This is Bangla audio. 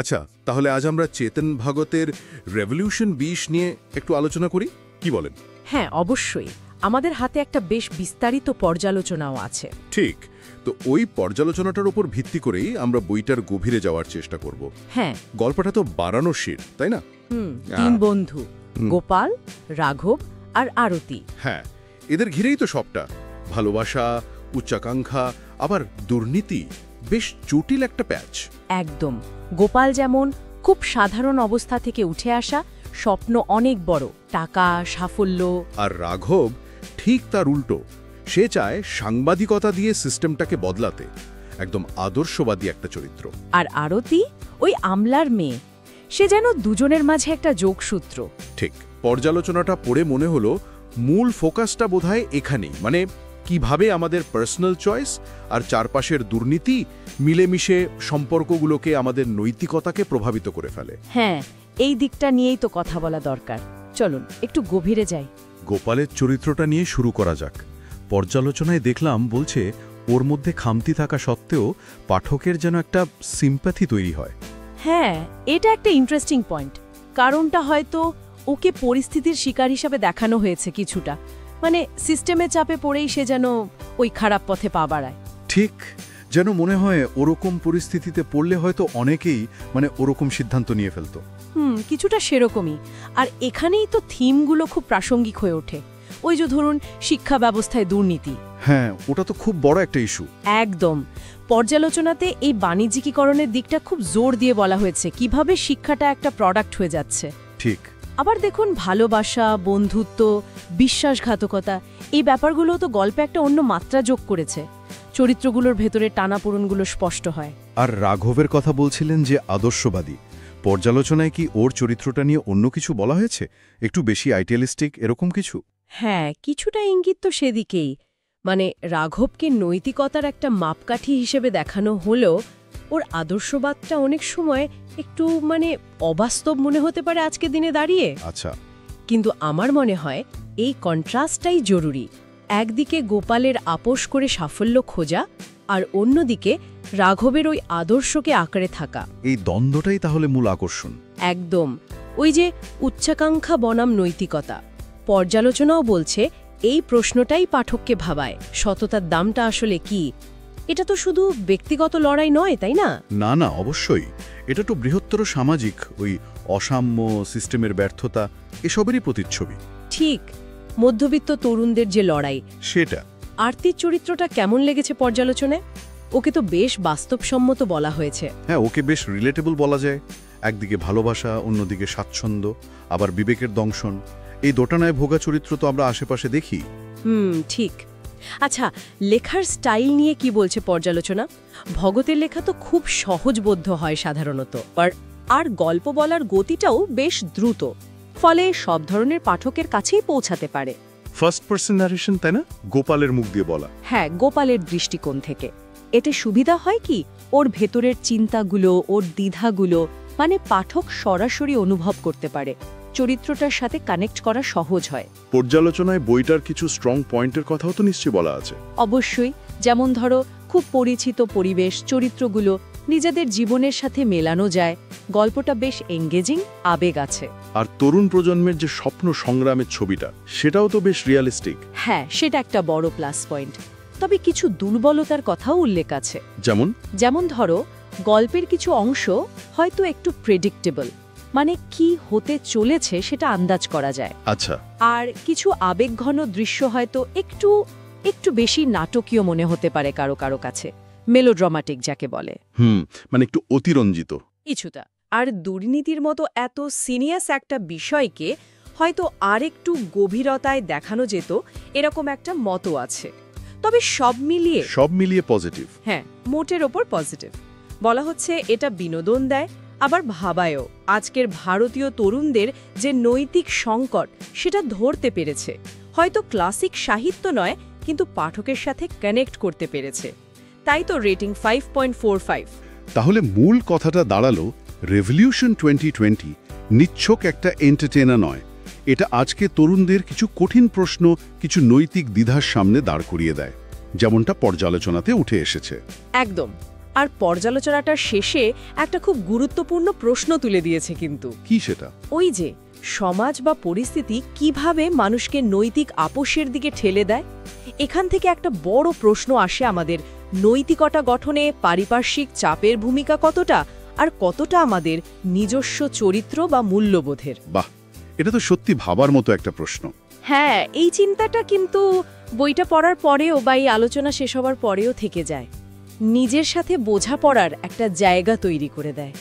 আচ্ছা, তাহলে আজ আমরা চেতন ভগতের রেভলিউশন ২০ নিয়ে একটু আলোচনা করি, কি বলেন? হ্যাঁ, অবশ্যই। আমাদের হাতে একটা বেশ বিস্তারিত পর্যালোচনাও আছে। ঠিক, তো ওই পর্যালোচনাটার উপর ভিত্তি করেই আমরা বইটার গভীরে যাওয়ার চেষ্টা করব। হ্যাঁ। গল্পটা তো বারাণসীর, তাই না? তিন বন্ধু, গোপাল, রাঘব আর আরতি। হ্যাঁ, এদের ঘিরেই তো সবটা। ভালোবাসা, উচ্চাকাঙ্ক্ষা, আবার দুর্নীতি, বেশ জটিল একটা প্যাচ। একদম। গোপাল যেমন খুব সাধারণ অবস্থা থেকে উঠে আসা, স্বপ্ন অনেক বড়, টাকা, সাফল্য। আর রাঘব ঠিক তার উল্টো, সে চায় সাংবাদিকতা দিয়ে সিস্টেমটাকে বদলাতে। একদম আদর্শবাদী একটা চরিত্র। আর আরতি ওই আমলার মেয়ে, সে যেন দুজনের মাঝে একটা যোগসূত্র। ঠিক, পর্যালোচনাটা পড়ে মনে হলো মূল ফোকাসটা বোধহয় এখানেই, মানে কিভাবে আমাদের পার্সোনাল চয়েস আর চারপাশের দুর্নীতি মিলেমিশে সম্পর্কগুলোকে, আমাদের নৈতিকতাকে প্রভাবিত করে ফেলে। হ্যাঁ, এই দিকটা নিয়েই তো কথা বলা দরকার। চলুন একটু গভীরে যাই। গোপালের চরিত্রটা নিয়ে শুরু করা যাক। পর্যালোচনায় দেখলাম বলছে ওর মধ্যে খামতি থাকা সত্ত্বেও পাঠকের যেন একটা সিম্প্যাথি তৈরি হয়। হ্যাঁ, এটা একটা ইন্টারেস্টিং পয়েন্ট। কারণটা হয়তো ওকে পরিস্থিতির শিকার হিসাবে দেখানো হয়েছে কিছুটা, মানে সিস্টেমে চাপে পড়েই সে যেন ওই খারাপ পথে পা বাড়ায়। ঠিক, যেন মনে হয় ওরকম পরিস্থিতিতে পড়লে হয়তো অনেকেই ওরকম সিদ্ধান্ত নিয়ে ফেলতো। কিছুটা সেরকমই। আর এখানেই তো থিমগুলো খুব প্রাসঙ্গিক হয়ে ওঠে। ওই যে ধরুন, শিক্ষা ব্যবস্থায় দুর্নীতি। হ্যাঁ, ওটা তো খুব বড় একটা ইস্যু। একদম। পর্যালোচনাতে এই বাণিজ্যিকীকরণের দিকটা খুব জোর দিয়ে বলা হয়েছে, কিভাবে শিক্ষাটা একটা প্রোডাক্ট হয়ে যাচ্ছে। ঠিক। আবার দেখুন, ভালোবাসা, বন্ধুত্ব, বিশ্বাসঘাতকতা, এই ব্যাপারগুলো তো গল্পে একটা অন্য মাত্রা যোগ করেছে। চরিত্রগুলোর ভেতরে টানাপোড়েনগুলো স্পষ্ট হয়। আর রাঘবের কথা বলছিলেন যে আদর্শবাদী, পর্যালোচনায় কি ওর চরিত্রটা নিয়ে অন্য কিছু বলা হয়েছে? একটু বেশি আইডিয়ালিস্টিক এরকম কিছু? হ্যাঁ, কিছুটা ইঙ্গিত তো সেদিকেই। মানে রাঘবকে নৈতিকতার একটা মাপকাঠি হিসেবে দেখানো হলেও ওর আদর্শবাদটা অনেক সময় একটু অবাস্তব মনে হতে পারে আজকের দিনে দাঁড়িয়ে। আচ্ছা। কিন্তু আমার মনে হয় এই কন্ট্রাস্টটাই জরুরি। একদিকে গোপালের আপোষ করে সাফল্য খোঁজা, আর অন্যদিকে রাঘবের ওই আদর্শকে আঁকড়ে থাকা। এই দ্বন্দ্বটাই তাহলে মূল আকর্ষণ। একদম। ওই যে উচ্চাকাঙ্ক্ষা বনাম নৈতিকতা, পর্যালোচনাও বলছে এই প্রশ্নটাই পাঠককে ভাবায়, সততার দামটা আসলে কি? এটা তো শুধু ব্যক্তিগত লড়াই নয়, তাই না? না না, অবশ্যই। এটা তো বৃহত্তর সামাজিক, ওই অসাম্য, সিস্টেমের ব্যর্থতা, এসবেরই প্রতিচ্ছবি। ঠিক, মধ্যবিত্ত তরুণদের যে লড়াই সেটা। আরতির চরিত্রটা কেমন লেগেছে পর্যালোচনায়? ওকে তো বেশ বাস্তবসম্মত বলা হয়েছে। হ্যাঁ, ওকে বেশ রিলেটেবল বলা যায়। একদিকে ভালোবাসা, অন্যদিকে স্বাচ্ছন্দ্য, আবার বিবেকের দংশন, এই দোটানায় ভোগা চরিত্র তো আমরা আশেপাশে দেখি। ঠিক। আচ্ছা, লেখার স্টাইল নিয়ে কি বলছে পর্যালোচনা? ভগতের লেখা তো খুব সহজবোধ্য হয় সাধারণত, আর গল্প বলার গতিটাও বেশ দ্রুত, ফলে সব ধরনের পাঠকের কাছেই পৌঁছাতে পারে। ফার্স্ট পারসন নারেশন, তাই না? গোপালের মুখ দিয়ে বলা। হ্যাঁ, গোপালের দৃষ্টিকোণ থেকে। এতে সুবিধা হয় কি, ওর ভেতরের চিন্তাগুলো, ওর দ্বিধাগুলো পাঠক সরাসরি অনুভব করতে পারে। চরিত্রটার সাথে কানেক্ট করা সহজ হয়। পর্যালোচনায় বইটার কিছু স্ট্রং পয়েন্টের কথাও তো নিশ্চয়ই বলা আছে। অবশ্যই। যেমন ধরো, খুব পরিচিত পরিবেশ, চরিত্রগুলো নিজেদের জীবনের সাথে মেলানো যায়, গল্পটা বেশ এঙ্গেজিং, আবেগ আছে। আর তরুণ প্রজন্মের যে স্বপ্ন সংগ্রামের ছবিটা, সেটাও তো বেশ রিয়ালিস্টিক। হ্যাঁ, সেটা একটা বড় প্লাস পয়েন্ট। তবে কিছু দুর্বলতার কথাও উল্লেখ আছে। যেমন ধরো, গল্পের কিছু অংশ হয়তো একটু প্রেডিক্টেবল, কি হতে চলেছে সেটা আন্দাজ করা যায়। আচ্ছা। আর কিছু আবেগঘন দৃশ্য হয়তো একটু বেশি নাটকীয় মনে হতে পারে কারো কারো কাছে, মেলোড্রামাটিক যাকে বলে। একটু অতিরঞ্জিত কিছুটা। আর দুর্নীতির মতো এত সিরিয়াস একটা বিষয়কে হয়তো আর একটু গভীরতায় দেখানো যেত, এরকম একটা মত আছে। তবে সব মিলিয়ে পজিটিভ। হ্যাঁ, মোটের ওপর পজিটিভ। বলা হচ্ছে এটা বিনোদন দেয়, আবার ভাবায়ও আজকের ভারতীয় তরুণদের যে নৈতিক সংকট সেটা ধরতে পেরেছে। হয়তো ক্লাসিক সাহিত্য নয়, কিন্তু পাঠকের সাথে কানেক্ট করতে পেরেছে। তাই তো রেটিং 5.45। তাহলে মূল কথাটা দাঁড়ালো, রেভলিউশন 2020 নিচ্ছক একটা এন্টারটেইনার নয়, এটা আজকে তরুণদের কিছু কঠিন প্রশ্ন, কিছু নৈতিক দ্বিধার সামনে দাঁড় করিয়ে দেয়, যেমনটা পর্যালোচনাতে উঠে এসেছে। একদম। আর পর্যালোচনাটার শেষে একটা খুব গুরুত্বপূর্ণ প্রশ্ন তুলে দিয়েছে কিন্তু কি সেটা? ওই যে সমাজ বা পরিস্থিতি কিভাবে মানুষকে নৈতিক আপোষের দিকে ঠেলে দেয়। এখান থেকে একটা বড় প্রশ্ন আসে আমাদের নৈতিকতা গঠনে পারিপার্শ্বিক চাপের ভূমিকা কতটা, আর কতটা আমাদের নিজস্ব চরিত্র বা মূল্যবোধের। বাহ, এটা তো সত্যি ভাবার মতো একটা প্রশ্ন। হ্যাঁ, এই চিন্তাটা কিন্তু বইটা পড়ার পরেও বা এই আলোচনা শেষ হবার পরেও থেকে যায়, নিজের সাথে বোঝাপড়ার একটা জায়গা তৈরি করে দেয়।